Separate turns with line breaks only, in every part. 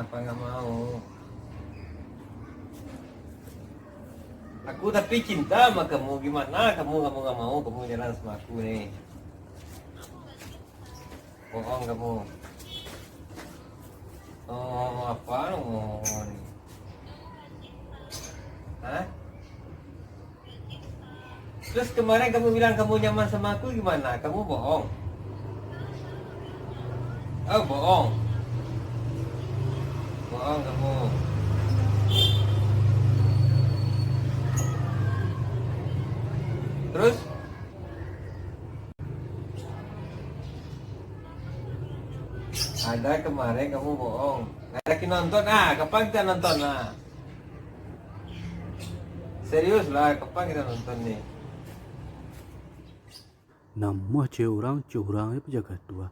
Kenapa nggak mau? Aku tapi cinta sama kamu. Gimana kamu nggak mau? Kamu jalan sama aku nih. Bohong kamu. Oh, apa ngomong? Hah? Terus kemarin kamu bilang kamu nyaman sama aku gimana? Kamu bohong. Oh, bohong. Bohong kamu. Terus? Ada kemarin kamu bohong. Ngajakin nonton, kapan kita nonton? Serius lah, kapan kita nonton nih?
Nama cewek orang itu penjaga dua,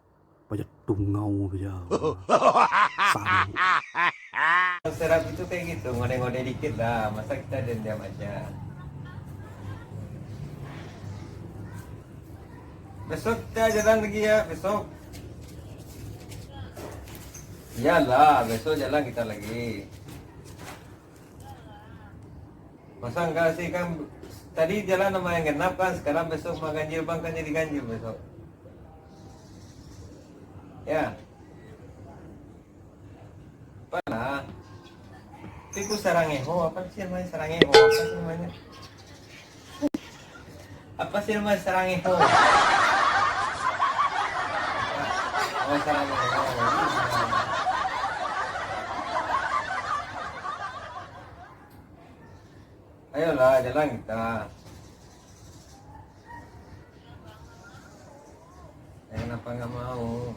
pajak tungau aja. Saru.
Serap itu kayak gitu, ngode-ngode dikit lah. Masa kita diam aja. Besok kita jalan lagi ya, besok. Iyalah, besok jalan kita lagi. Masa enggak sih kan tadi jalan sama yang genap kan, sekarang besok mau ganjil bang kan jadi ganjil besok. Ya. Apa lah? Tiku sarangeho, apa sih namanya sarangeho? Apa sih namanya? Apa sih namanya sarangeho? Oh, sarangeho. Ayolah, jalan kita. Kenapa nggak mau?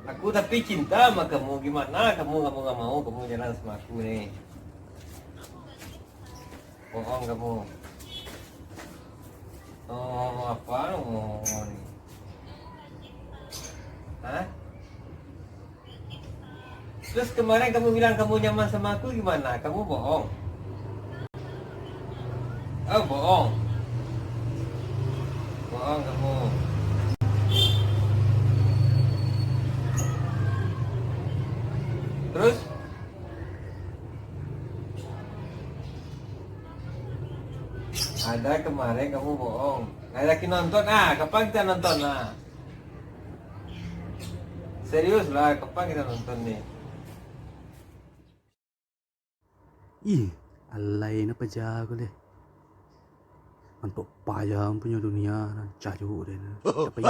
Aku tapi cinta sama kamu. Gimana kamu nggak mau? Kamu jalan sama aku nih. Bohong kamu. Oh, apa ngomong? Hah? Terus kemarin kamu bilang kamu nyaman sama aku gimana? Kamu bohong. Oh, bohong. Bohong kamu. Terus? Ada kemarin kamu bohong. Ngajakin nonton, kapan kita nonton? Serius lah, kapan kita nonton nih?
Ih, alay na penjaga deh. Untuk payah punya dunia, cajuk deh. Siapa ini?